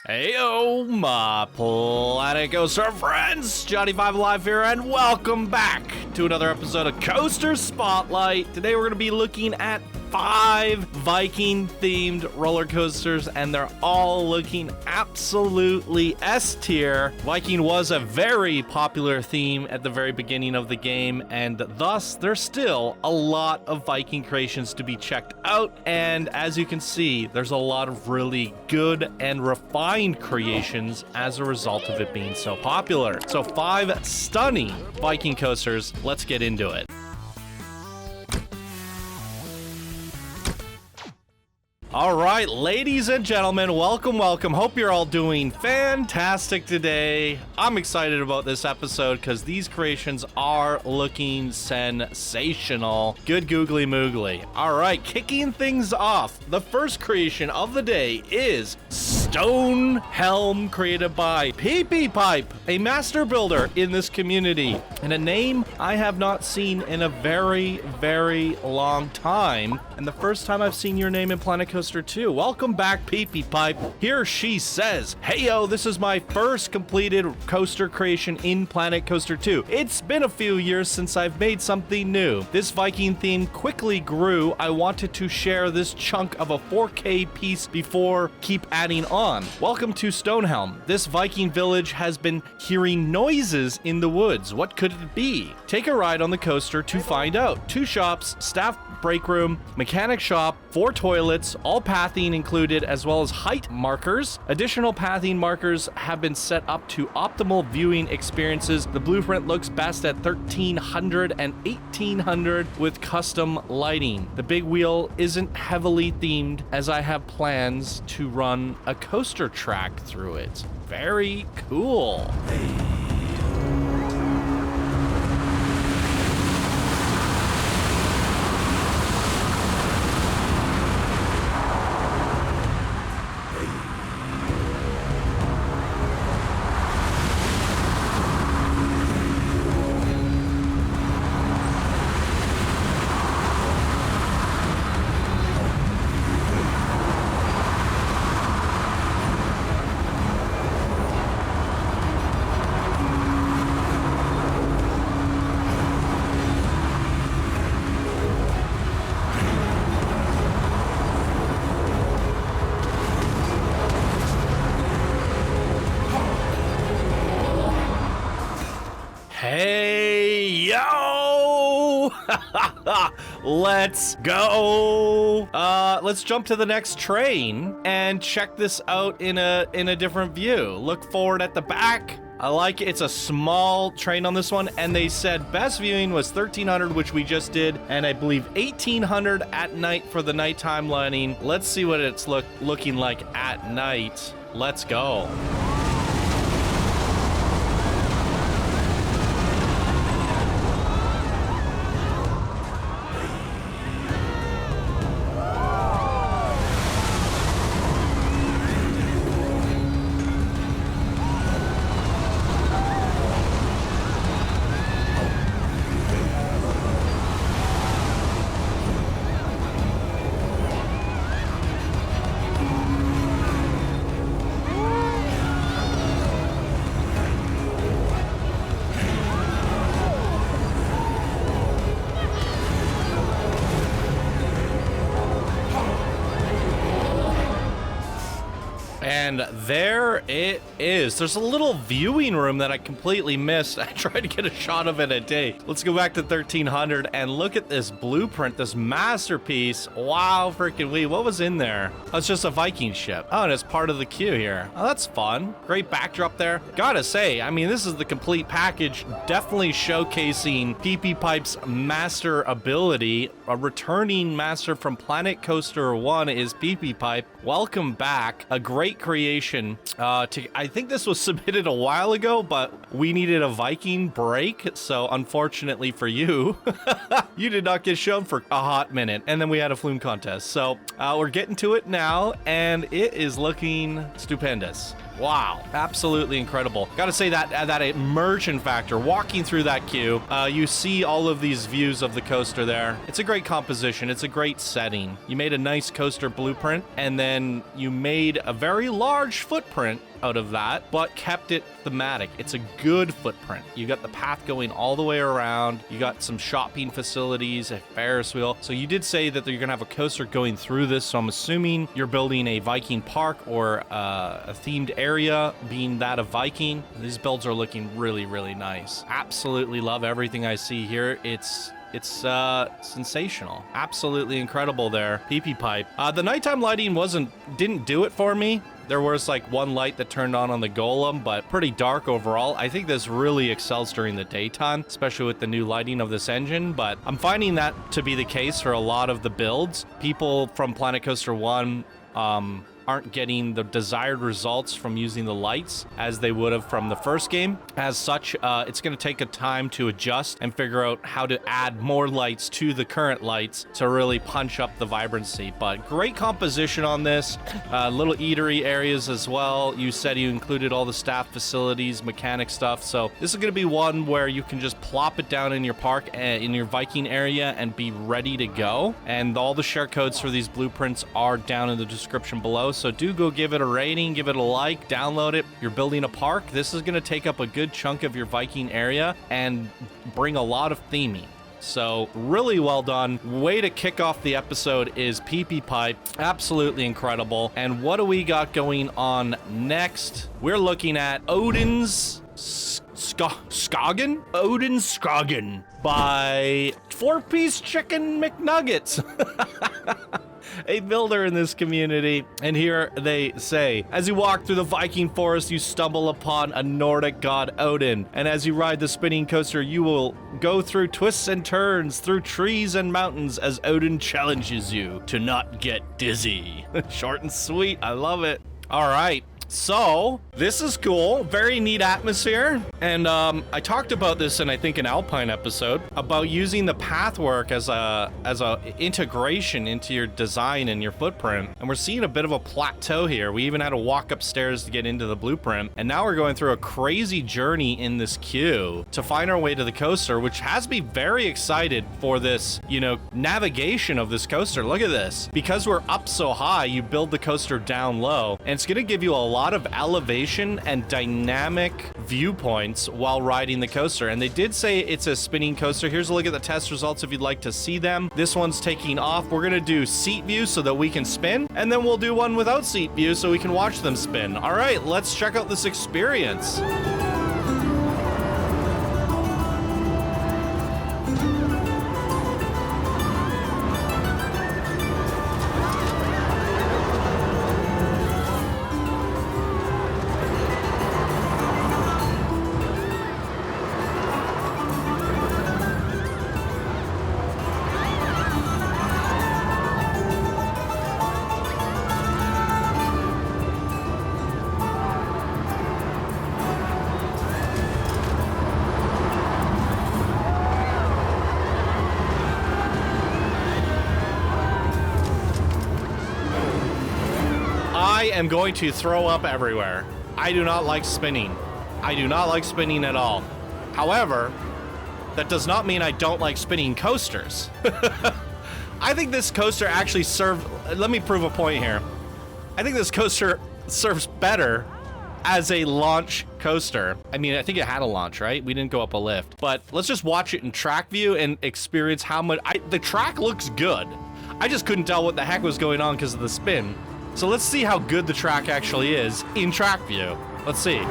Heyo, my Planet Coaster friends! Johnny5 Alive here, and welcome back to another episode of Coaster Spotlight. Today we're going to be looking at 5 Viking-themed roller coasters, and they're all looking absolutely S-tier. Viking was a very popular theme at the very beginning of the game, and thus there's still a lot of Viking creations to be checked out. And as you can see, there's a lot of really good and refined creations as a result of it being so popular. So 5 stunning Viking coasters. Let's get into it. All right, ladies and gentlemen, welcome. Hope you're all doing fantastic today. I'm excited about this episode because these creations are looking sensational. Good googly moogly. All right, kicking things off, the first creation of the day is Stonehelm, created by PeepyPipe, a master builder in this community, and a name I have not seen in a very, very long time. And the first time I've seen your name in Planet Coaster 2. Welcome back, PeepyPipe. Here she says, "Heyo, this is my first completed coaster creation in Planet Coaster 2. It's been a few years since I've made something new. This Viking theme quickly grew. I wanted to share this chunk of a 4K piece before keep adding on. Welcome to Stonehelm. This Viking village has been hearing noises in the woods. What could it be? Take a ride on the coaster to find out. 2 shops, staff break room, mechanic shop, 4 toilets, all pathing included, as well as height markers. Additional pathing markers have been set up to optimal viewing experiences. The blueprint looks best at 1300 and 1800 with custom lighting. The big wheel isn't heavily themed, as I have plans to run a coaster track through it." Very cool. Hey, yo! Let's go! Let's jump to the next train and check this out in a different view. Look forward at the back. I like it. It's a small train on this one, and they said best viewing was 1300, which we just did, and I believe 1800 at night for the nighttime lighting. Let's see what it's looking like at night. Let's go. And there it is. There's a little viewing room that I completely missed. I tried to get a shot of it a day. Let's go back to 1300 and look at this blueprint, this masterpiece. Wow, freaking wee. What was in there? Oh, it's just a Viking ship. Oh, and it's part of the queue here. Oh, that's fun. Great backdrop there. Gotta say, I mean, this is the complete package. Definitely showcasing PeepyPipe's master ability. A returning master from Planet Coaster 1 is PeepyPipe. Welcome back. A great creation. I think this was submitted a while ago, but we needed a Viking break, so unfortunately for you, you did not get shown for a hot minute, and then we had a flume contest. So we're getting to it now, and it is looking stupendous. Wow, absolutely incredible. Gotta say that immersion factor, walking through that queue, you see all of these views of the coaster there. It's a great composition. It's a great setting. You made a nice coaster blueprint, and then you made a very large large footprint out of that, but kept it thematic. It's a good footprint. You got the path going all the way around. You got some shopping facilities, a Ferris wheel. So you did say that you're gonna have a coaster going through this. So I'm assuming you're building a Viking park or a themed area, being that of Viking. These builds are looking really, really nice. Absolutely love everything I see here. It's sensational. Absolutely incredible there. PeepyPipe. The nighttime lighting didn't do it for me. There was like one light that turned on the golem, but pretty dark overall. I think this really excels during the daytime, especially with the new lighting of this engine, but I'm finding that to be the case for a lot of the builds. People from Planet Coaster 1 aren't getting the desired results from using the lights as they would have from the first game. As such, it's going to take a time to adjust and figure out how to add more lights to the current lights to really punch up the vibrancy. But great composition on this. Little eatery areas as well. You said you included all the staff facilities, mechanic stuff. So this is going to be one where you can just plop it down in your park, in your Viking area, and be ready to go. And all the share codes for these blueprints are down in the description below. So do go give it a rating, give it a like, download it. You're building a park. This is going to take up a good chunk of your Viking area and bring a lot of theming. So really well done. Way to kick off the episode is PeepyPipe. Absolutely incredible. And what do we got going on next? We're looking at Odinsskogen by 4-piece chicken McNuggets. A builder in this community. And here they say, as you walk through the Viking forest, you stumble upon a Nordic god Odin. And as you ride the spinning coaster, you will go through twists and turns, through trees and mountains, as Odin challenges you to not get dizzy. Short and sweet. I love it. All right. So this is cool. Very neat atmosphere. And I talked about this in, I think, an Alpine episode about using the pathwork as a integration into your design and your footprint. And we're seeing a bit of a plateau here. We even had to walk upstairs to get into the blueprint. And now we're going through a crazy journey in this queue to find our way to the coaster, which has me very excited for this, navigation of this coaster. Look at this. Because we're up so high, you build the coaster down low, and it's going to give you a lot of elevation and dynamic viewpoints while riding the coaster. And they did say it's a spinning coaster. Here's a look at the test results if you'd like to see them. This one's taking off. We're gonna do seat view so that we can spin, and then we'll do one without seat view so we can watch them spin. All right, let's check out this experience. I am going to throw up everywhere. I do not like spinning. I do not like spinning at all. However, that does not mean I don't like spinning coasters. I think this coaster actually served... Let me prove a point here. I think this coaster serves better as a launch coaster. I mean, I think it had a launch, right? We didn't go up a lift. But let's just watch it in track view and experience how much... The track looks good. I just couldn't tell what the heck was going on because of the spin. So let's see how good the track actually is in track view. Let's see.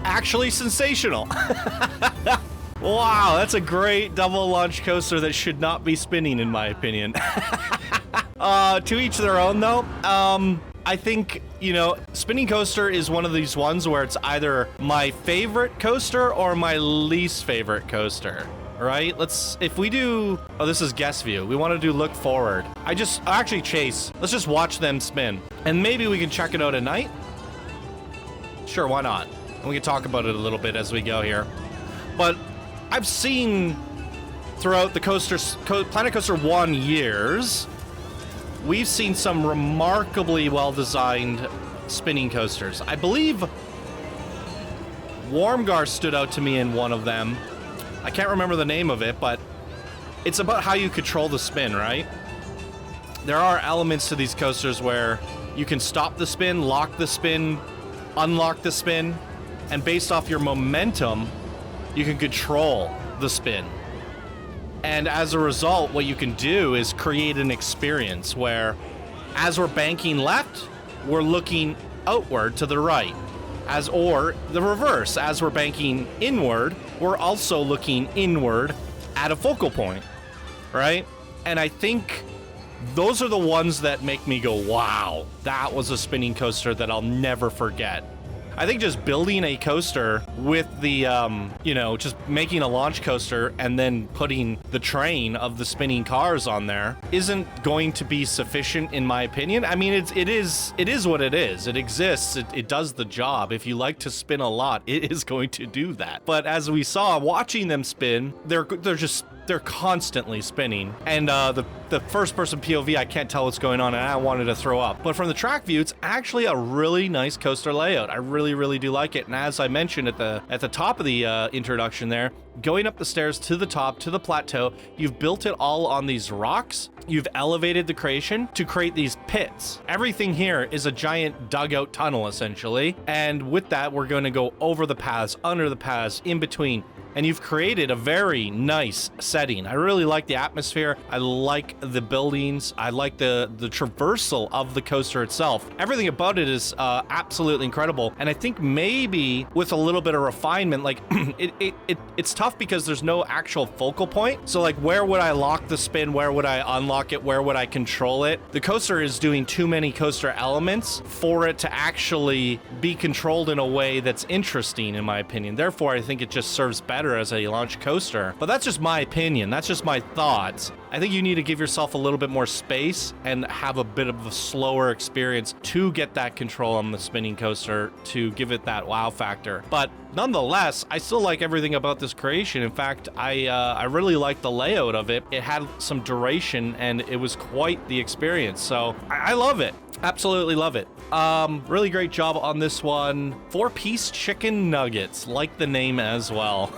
Actually sensational. Wow, that's a great double launch coaster that should not be spinning, in my opinion. To each their own, though. I think, you know, spinning coaster is one of these ones where it's either my favorite coaster or my least favorite coaster. Right? If we do, oh, this is guest view. We want to do look forward. Actually, Chase, let's just watch them spin. And maybe we can check it out at night. Sure, why not? And we can talk about it a little bit as we go here. But I've seen throughout the Planet Coaster 1 years, we've seen some remarkably well-designed spinning coasters. I believe Warmgar stood out to me in one of them. I can't remember the name of it, but it's about how you control the spin, right? There are elements to these coasters where you can stop the spin, lock the spin, unlock the spin, and based off your momentum, you can control the spin. And as a result, what you can do is create an experience where, as we're banking left, we're looking outward to the right. Or the reverse, as we're banking inward, we're also looking inward at a focal point, right? And I think those are the ones that make me go, wow, that was a spinning coaster that I'll never forget. I think just building a coaster with the, you know, just making a launch coaster and then putting the train of the spinning cars on there isn't going to be sufficient, in my opinion. I mean, it is what it is. It exists. It does the job. If you like to spin a lot, it is going to do that. But as we saw, watching them spin, they're constantly spinning. And the first-person POV, I can't tell what's going on, and I wanted to throw up. But from the track view, it's actually a really nice coaster layout. I really do like it. And as I mentioned at the top of the introduction there, going up the stairs to the top, to the plateau, you've built it all on these rocks. You've elevated the creation to create these pits. Everything here is a giant dugout tunnel, essentially. And with that, we're going to go over the paths, under the paths, in between. And you've created a very nice setting. I really like the atmosphere. I like the buildings. I like the traversal of the coaster itself. Everything about it is absolutely incredible. And I think maybe with a little bit of refinement, like it's tough because there's no actual focal point. So like, where would I lock the spin? Where would I unlock it? Where would I control it? The coaster is doing too many coaster elements for it to actually be controlled in a way that's interesting, in my opinion. Therefore, I think it just serves better as a launch coaster. But that's just my opinion. That's just my thoughts. I think you need to give yourself a little bit more space and have a bit of a slower experience to get that control on the spinning coaster, to give it that wow factor. But nonetheless, I still like everything about this creation. In fact, I really like the layout of it. It had some duration and it was quite the experience. So I love it. Absolutely love it. Really great job on this one. 4-piece chicken nuggets, like the name as well.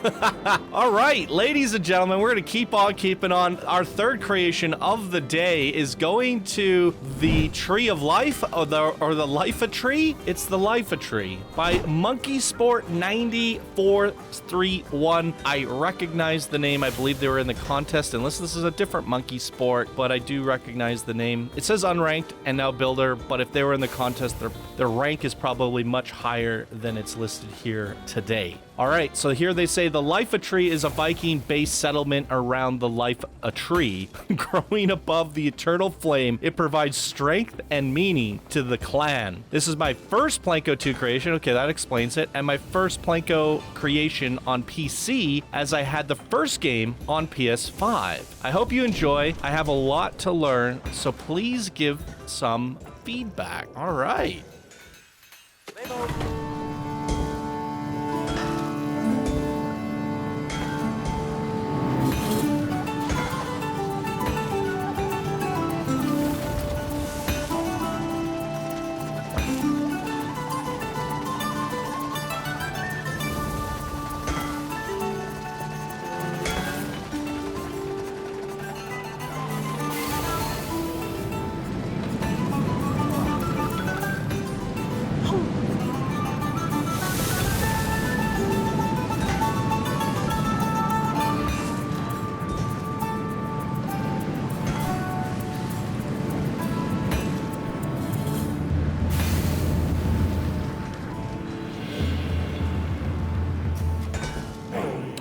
All right, ladies and gentlemen, we're gonna keep on keeping on. Our third creation of the day is going to the Tree of Life, or the Lifa tree. It's the Lifa tree by Munkysport 9431. I recognize the name. I believe they were in the contest, unless this is a different Munkysport, but I do recognize the name. It says unranked and now builder, but if they were in the contest, their rank is probably much higher than it's listed here today. All right, so here they say the Lifa tree is a Viking-based settlement around the Lifa tree. Growing above the eternal flame, it provides strength and meaning to the clan. This is my first Planko 2 creation. Okay, that explains it. And my first Planko creation on PC, as I had the first game on PS5. I hope you enjoy. I have a lot to learn, so please give some feedback. All right.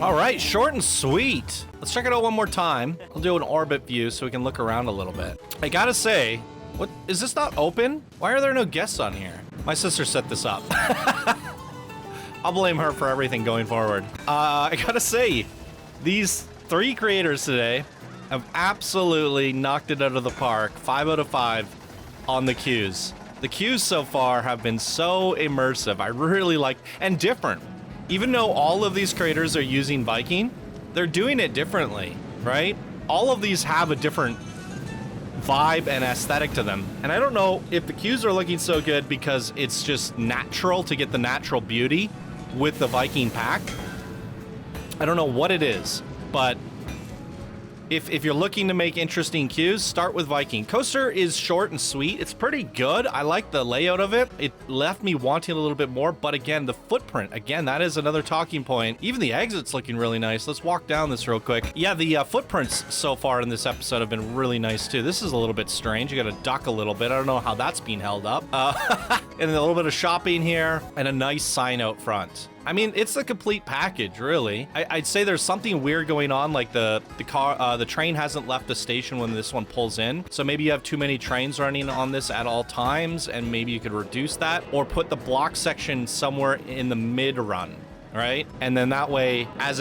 All right, short and sweet. Let's check it out one more time. I'll do an orbit view so we can look around a little bit. I gotta say, what is this not open? Why are there no guests on here? My sister set this up. I'll blame her for everything going forward. I gotta say, these 3 creators today have absolutely knocked it out of the park. 5 out of 5 on the queues. The queues so far have been so immersive. I really like, and different. Even though all of these creators are using Viking, they're doing it differently, right? All of these have a different vibe and aesthetic to them. And I don't know if the queues are looking so good because it's just natural to get the natural beauty with the Viking pack. I don't know what it is, but if you're looking to make interesting queues, start with Viking. Coaster is short and sweet. It's pretty good. I like the layout of it. It left me wanting a little bit more, but again, the footprint, again, that is another talking point. Even the exit's looking really nice. Let's walk down this real quick. Yeah, the footprints so far in this episode have been really nice too. This is a little bit strange. You gotta duck a little bit. I don't know how that's being held up. And a little bit of shopping here and a nice sign out front. I mean, it's the complete package, really. I'd say there's something weird going on, like the train hasn't left the station when this one pulls in. So maybe you have too many trains running on this at all times, and maybe you could reduce that, or put the block section somewhere in the mid-run, right? And then that way, as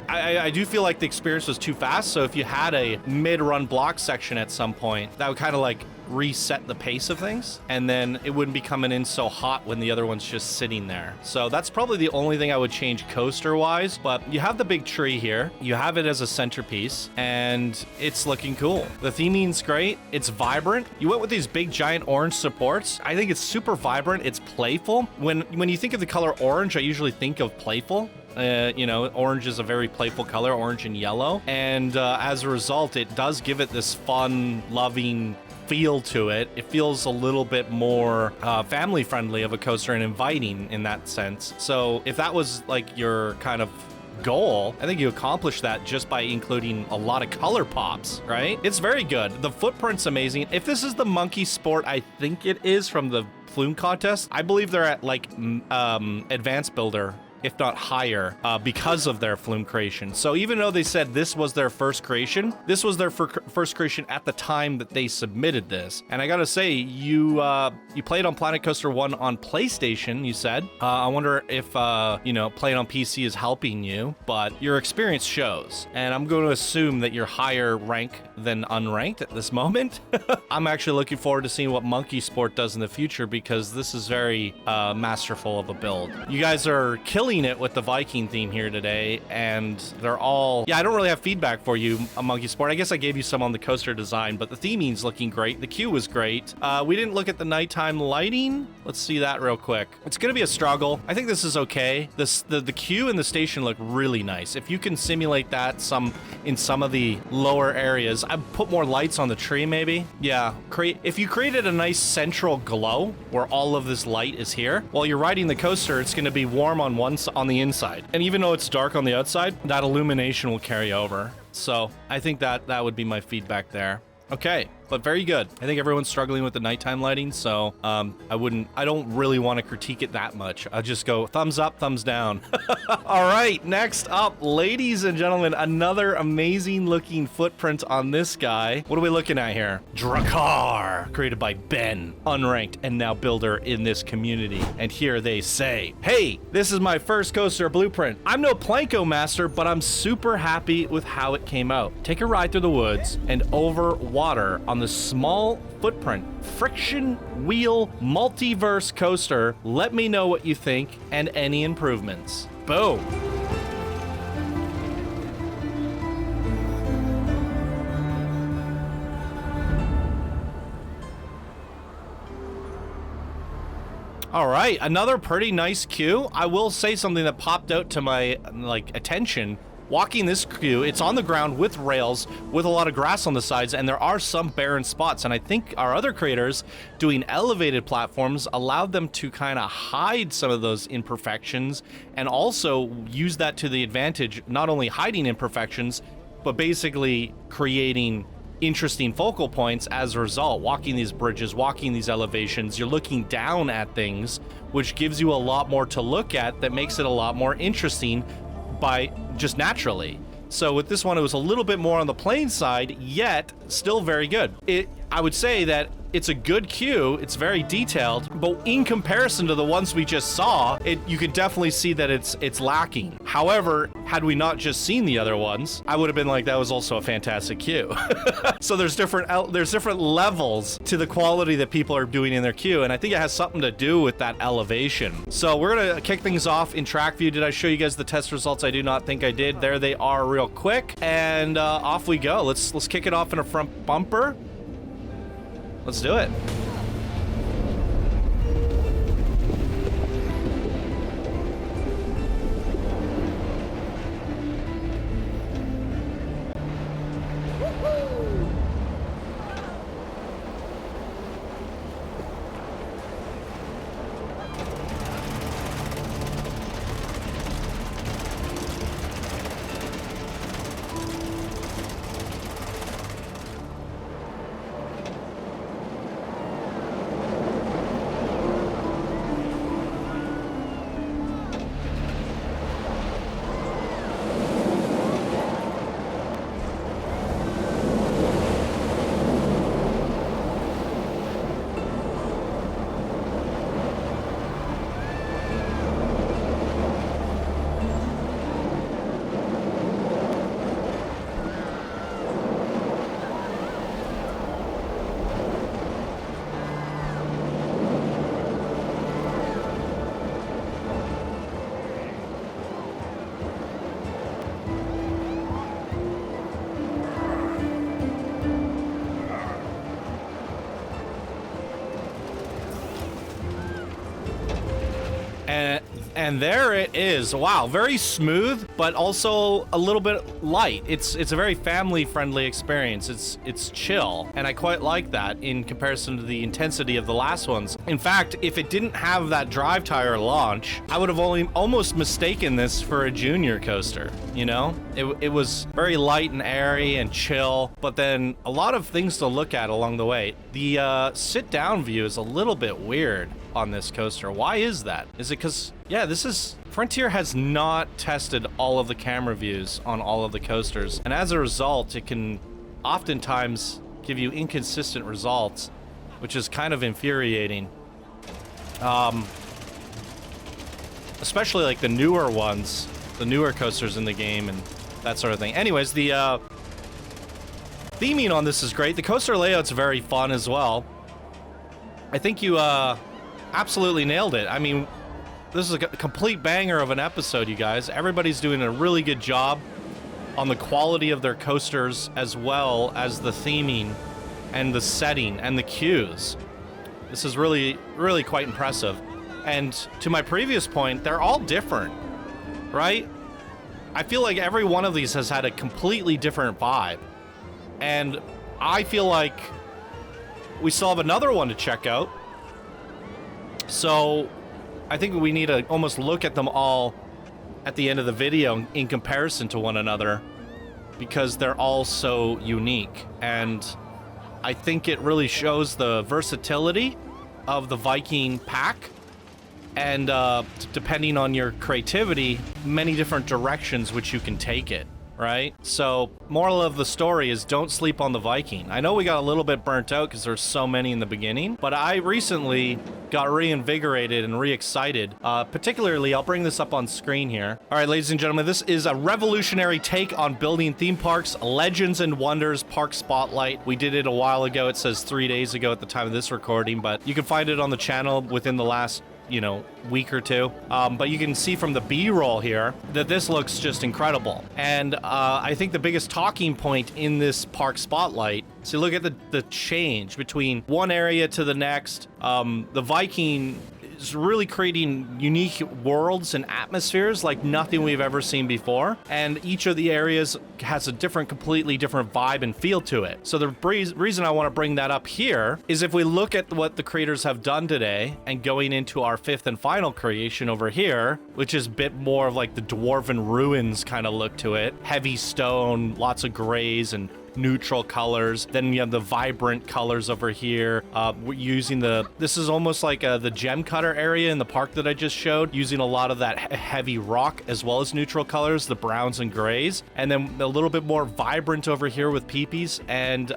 I do feel like the experience was too fast, so if you had a mid-run block section at some point, that would kind of like reset the pace of things, and then it wouldn't be coming in so hot when the other one's just sitting there. So that's probably the only thing I would change coaster wise. But you have the big tree here, you have it as a centerpiece, and it's looking cool. The theming's great, it's vibrant. You went with these big giant orange supports. I think it's super vibrant, it's playful. When you think of the color orange, I usually think of playful. You know, orange is a very playful color, orange and yellow, and as a result, it does give it this fun, loving feel to it. It feels a little bit more family friendly of a coaster and inviting in that sense. So if that was like your kind of goal, I think you accomplished that just by including a lot of color pops, right? It's very good. The footprint's amazing. If this is the Munkysport, I think it is, from the flume contest, I believe they're at like advanced builder, if not higher, because of their flume creation. So even though they said this was their first creation, this was their first creation at the time that they submitted this. And I gotta say, you played on Planet Coaster 1 on PlayStation, you said. I wonder if, you know, playing on PC is helping you, but your experience shows. And I'm going to assume that you're higher rank than unranked at this moment. I'm actually looking forward to seeing what Munkysport does in the future, because this is very masterful of a build. You guys are killing it with the Viking theme here today, and they're all, yeah, I don't really have feedback for you on Munkysport. I guess I gave you some on the coaster design, but the theming's looking great. The queue was great. We didn't look at the nighttime lighting. Let's see that real quick. It's gonna be a struggle. I think this is okay. The queue and the station look really nice. If you can simulate that in some of the lower areas, I'd put more lights on the tree maybe. Yeah, if you created a nice central glow where all of this light is here, while you're riding the coaster, it's gonna be warm on on the inside, and even though it's dark on the outside, that illumination will carry over. So I think that would be my feedback there. Okay, but very good. I think everyone's struggling with the nighttime lighting, so I don't really want to critique it that much. I'll just go thumbs up, thumbs down. All right, next up, ladies and gentlemen, another amazing looking footprint on this guy. What are we looking at here? Drakkar, created by Ben, unranked and now builder in this community. And here they say, hey, this is my first coaster blueprint. I'm no Planko master, but I'm super happy with how it came out. Take a ride through the woods and over water on the small footprint friction wheel multiverse coaster. Let me know what you think and any improvements. Boom. All right, another pretty nice queue. I will say something that popped out to my attention. Walking this queue, it's on the ground with rails, with a lot of grass on the sides, and there are some barren spots. And I think our other creators doing elevated platforms allowed them to kind of hide some of those imperfections, and also use that to the advantage, not only hiding imperfections, but basically creating interesting focal points as a result. Walking these bridges, walking these elevations, you're looking down at things, which gives you a lot more to look at, that makes it a lot more interesting by just naturally. So with this one, it was a little bit more on the plain side, yet still very good. I would say that it's a good queue, it's very detailed, but in comparison to the ones we just saw, you can definitely see that it's lacking. However, had we not just seen the other ones, I would have been like, that was also a fantastic queue. So there's different levels to the quality that people are doing in their queue, and I think it has something to do with that elevation. So we're gonna kick things off in track view. Did I show you guys the test results? I do not think I did. There they are real quick, and off we go. Let's kick it off in a front bumper. Let's do it. And there it is. Wow, very smooth, but also a little bit light. It's a very family-friendly experience. It's chill, and I quite like that in comparison to the intensity of the last ones. In fact, if it didn't have that drive tire launch, I would have almost mistaken this for a junior coaster, you know? It was very light and airy and chill, but then a lot of things to look at along the way. The sit-down view is a little bit weird on this coaster. Why is that? Is it because, yeah, Frontier has not tested all of the camera views on all of the coasters, and as a result, it can oftentimes give you inconsistent results, which is kind of infuriating. Especially like the newer ones, the newer coasters in the game and that sort of thing. Anyways, the theming on this is great. The coaster layout's very fun as well. I think you absolutely nailed it. I mean, this is a complete banger of an episode, you guys. Everybody's doing a really good job on the quality of their coasters, as well as the theming and the setting and the queues. This is really, really quite impressive. And to my previous point, they're all different, right? I feel like every one of these has had a completely different vibe. And I feel like we still have another one to check out. So I think we need to almost look at them all at the end of the video in comparison to one another, because they're all so unique. And I think it really shows the versatility of the Viking pack, and depending on your creativity, many different directions which you can take it, right? So moral of the story is, don't sleep on the Viking. I know we got a little bit burnt out because there's so many in the beginning, but I recently got reinvigorated and re-excited. Particularly, I'll bring this up on screen here. All right, ladies and gentlemen, this is a revolutionary take on building theme parks, Legends and Wonders Park Spotlight. We did it a while ago. It says 3 days ago at the time of this recording, but you can find it on the channel within the last, you know, week or two. But you can see from the B-roll here that this looks just incredible. And I think the biggest talking point in this park spotlight, so look at the change between one area to the next. The Viking is really creating unique worlds and atmospheres like nothing we've ever seen before. And each of the areas has a completely different vibe and feel to it. So the reason I want to bring that up here is, if we look at what the creators have done today and going into our fifth and final creation over here, which is a bit more of like the Dwarven Ruins kind of look to it, heavy stone, lots of grays and neutral colors. Then you have the vibrant colors over here. We're using this is almost like the gem cutter area in the park that I just showed, using a lot of that heavy rock as well as neutral colors, the browns and grays. And then a little bit more vibrant over here with peepees. And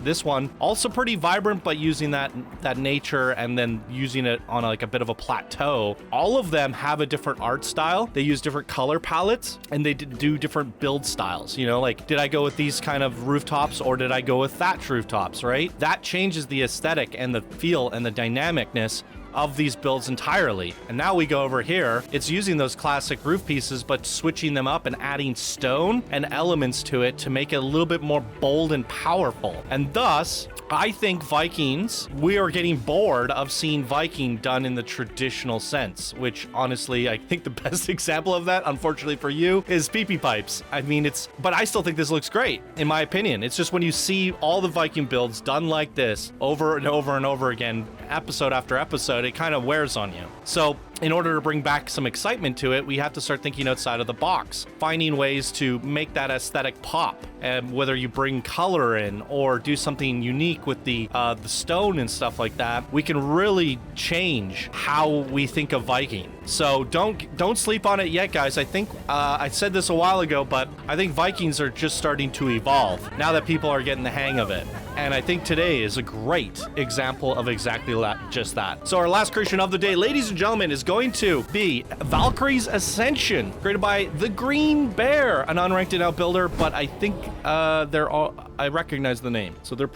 this one also pretty vibrant, but using that nature and then using it on like a bit of a plateau. All of them have a different art style. They use different color palettes and they do different build styles. You know, like, did I go with these kind of rooftops or did I go with thatch rooftops, right? That changes the aesthetic and the feel and the dynamicness of these builds entirely. And now we go over here, it's using those classic roof pieces but switching them up and adding stone and elements to it to make it a little bit more bold and powerful. And thus, I think Vikings, we are getting bored of seeing Viking done in the traditional sense, which honestly, I think the best example of that, unfortunately for you, is PeepyPipes. I mean, but I still think this looks great, in my opinion. It's just when you see all the Viking builds done like this over and over and over again, episode after episode, it kind of wears on you. So in order to bring back some excitement to it, we have to start thinking outside of the box, finding ways to make that aesthetic pop. And whether you bring color in or do something unique with the stone and stuff like that, we can really change how we think of Viking. So don't sleep on it yet, guys. I think I said this a while ago, but I think Vikings are just starting to evolve now that people are getting the hang of it. And I think today is a great example of exactly just that. So our last creation of the day, ladies and gentlemen, is going to be Valkyrie's Ascension, created by the GreenBear, an unranked and out builder, but I think I recognize the name. So they're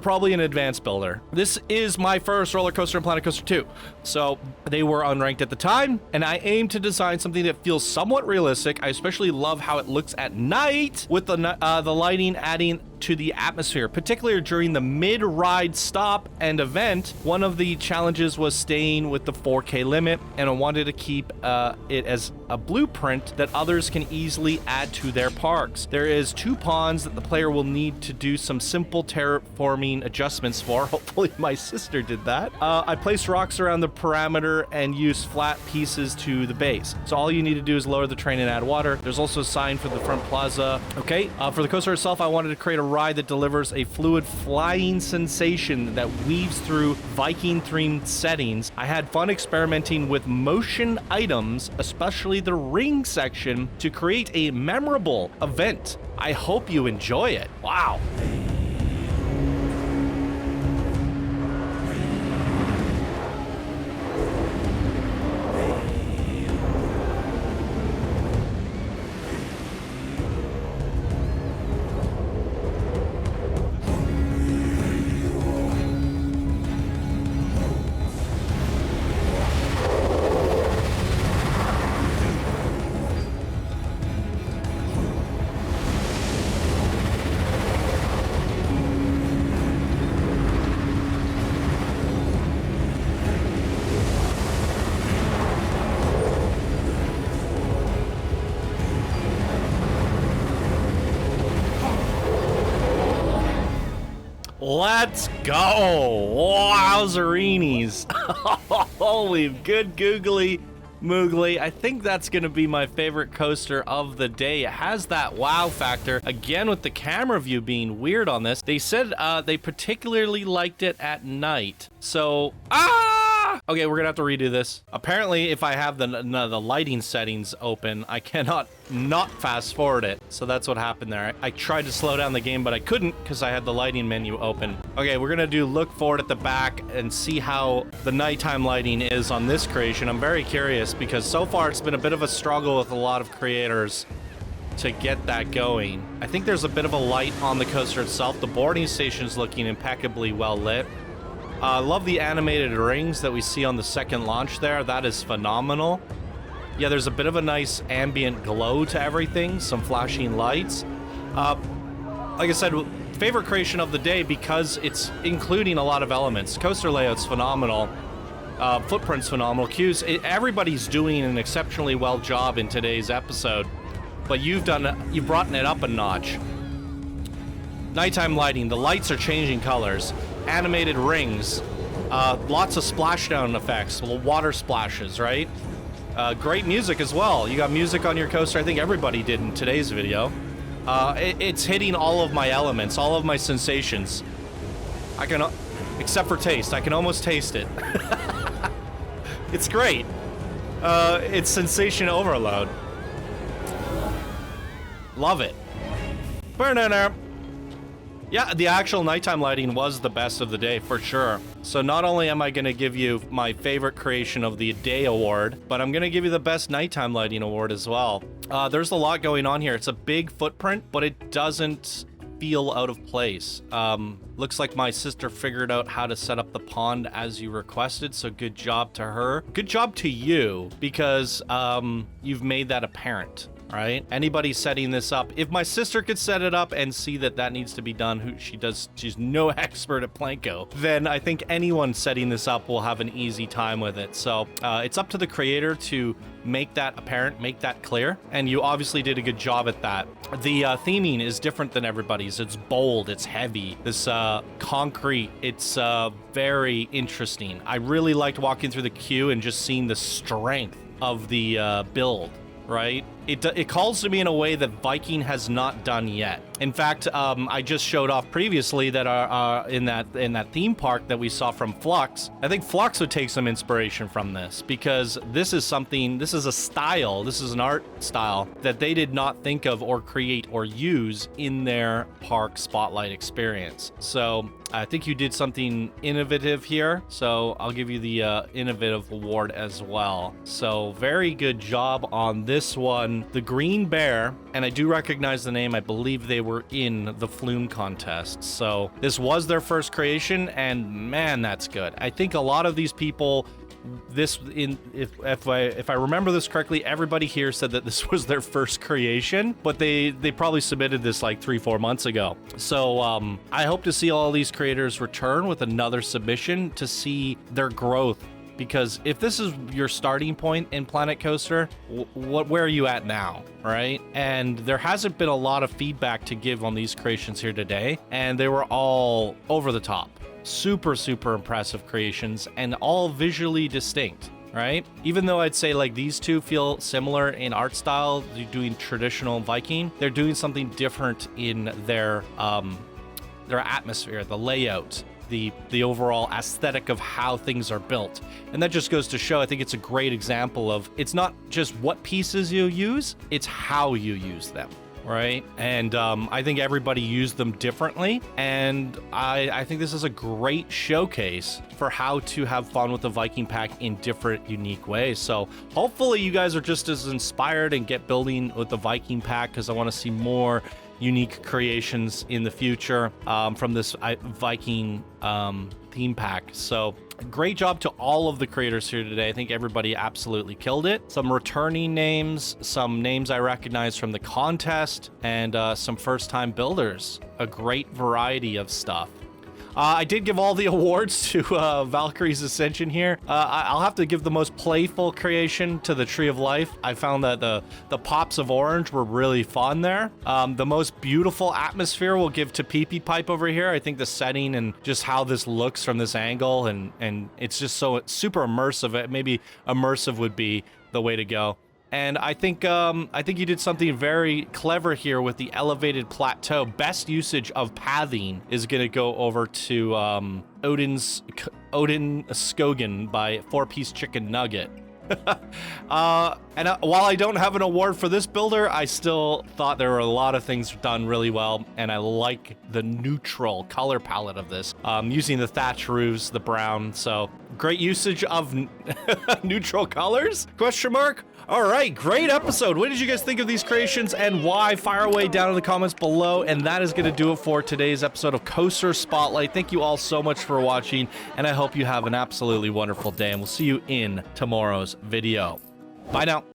probably an advanced builder. This is my first roller coaster in Planet Coaster 2. So they were unranked at the time, and I aim to design something that feels somewhat realistic. I especially love how it looks at night with the lighting adding to the atmosphere, particularly during the mid-ride stop and event. One of the challenges was staying with the 4K limit, and I wanted to keep it as a blueprint that others can easily add to their parks. There is 2 ponds that the player will need to do some simple terraforming adjustments for. Hopefully my sister did that. I placed rocks around the parameter and used flat pieces to the base. So all you need to do is lower the train and add water. There's also a sign for the front plaza. Okay, for the coaster itself, I wanted to create a ride that delivers a fluid flying sensation that weaves through Viking-themed settings. I had fun experimenting with motion items, especially the ring section, to create a memorable event. I hope you enjoy it. Wow. Let's go! Wowzerinis! Holy good googly moogly. I think that's going to be my favorite coaster of the day. It has that wow factor. Again, with the camera view being weird on this. They said they particularly liked it at night. So, okay, we're gonna have to redo this. Apparently, if I have the lighting settings open, I cannot not fast forward it. So that's what happened there. I tried to slow down the game, but I couldn't because I had the lighting menu open. Okay, we're gonna do look forward at the back and see how the nighttime lighting is on this creation. I'm very curious because so far it's been a bit of a struggle with a lot of creators to get that going. I think there's a bit of a light on the coaster itself. The boarding station is looking impeccably well lit. I love the animated rings that we see on the second launch there. That is phenomenal. Yeah, there's a bit of a nice ambient glow to everything, some flashing lights. Like I said, favorite creation of the day because it's including a lot of elements. Coaster layout's phenomenal. Footprint's phenomenal. Cues, everybody's doing an exceptionally well job in today's episode, but you've brought it up a notch. Nighttime lighting, the lights are changing colors. Animated rings, lots of splashdown effects, water splashes, right? Great music as well. You got music on your coaster. I think everybody did in today's video. It's hitting all of my elements, all of my sensations. I can, except for taste, I can almost taste it. It's great. It's sensation overload. Love it. Yeah, the actual nighttime lighting was the best of the day, for sure. So not only am I going to give you my favorite creation of the day award, but I'm going to give you the best nighttime lighting award as well. There's a lot going on here. It's a big footprint, but it doesn't feel out of place. Looks like my sister figured out how to set up the pond as you requested, so good job to her. Good job to you, because you've made that apparent. Right? Anybody setting this up, if my sister could set it up and see that that needs to be done, she's no expert at Planko, then I think anyone setting this up will have an easy time with it. So it's up to the creator to make that apparent, make that clear, and you obviously did a good job at that. The theming is different than everybody's. It's bold, it's heavy, this concrete, it's very interesting. I really liked walking through the queue and just seeing the strength of the build. Right? It calls to me in a way that Viking has not done yet. In fact, I just showed off previously that in that theme park that we saw from Flux, I think Flux would take some inspiration from this, because this is a style, this is an art style that they did not think of or create or use in their park spotlight experience. So I think you did something innovative here, so I'll give you the innovative award as well. So very good job on this one. The GreenBear, and I do recognize the name, I believe they were in the Flume contest. So this was their first creation, and man, that's good. I think a lot of these people, if I remember this correctly, everybody here said that this was their first creation, but they probably submitted this like 3-4 months ago. So I hope to see all these creators return with another submission to see their growth. Because if this is your starting point in Planet Coaster, where are you at now, right? And there hasn't been a lot of feedback to give on these creations here today, and they were all over the top. Super, super impressive creations, and all visually distinct, right? Even though I'd say like these two feel similar in art style, they're doing traditional Viking, they're doing something different in their atmosphere, the layout, the overall aesthetic of how things are built. And that just goes to show, I think it's a great example of, it's not just what pieces you use, it's how you use them, right? And I think everybody used them differently, and I think this is a great showcase for how to have fun with the Viking pack in different, unique ways. So hopefully you guys are just as inspired and get building with the Viking pack, because I want to see more unique creations in the future from this Viking theme pack. So great job to all of the creators here today. I think everybody absolutely killed it. Some returning names, some names I recognize from the contest, and some first-time builders. A great variety of stuff. I did give all the awards to Valkyrie's Ascension here. I'll have to give the most playful creation to the Tree of Life. I found that the pops of orange were really fun there. The most beautiful atmosphere we'll give to PeepyPipe over here. I think the setting and just how this looks from this angle, and it's just so super immersive. Maybe immersive would be the way to go. And I think you did something very clever here with the elevated plateau. Best usage of pathing is going to go over to Odinsskogen by 4-piece chicken nugget. And while I don't have an award for this builder, I still thought there were a lot of things done really well, and I like the neutral color palette of this, using the thatch roofs, the brown. So great usage of neutral colors? Question mark? All right, great episode. What did you guys think of these creations and why? Fire away down in the comments below. And that is going to do it for today's episode of Coaster Spotlight. Thank you all so much for watching, and I hope you have an absolutely wonderful day, and we'll see you in tomorrow's video. Bye now.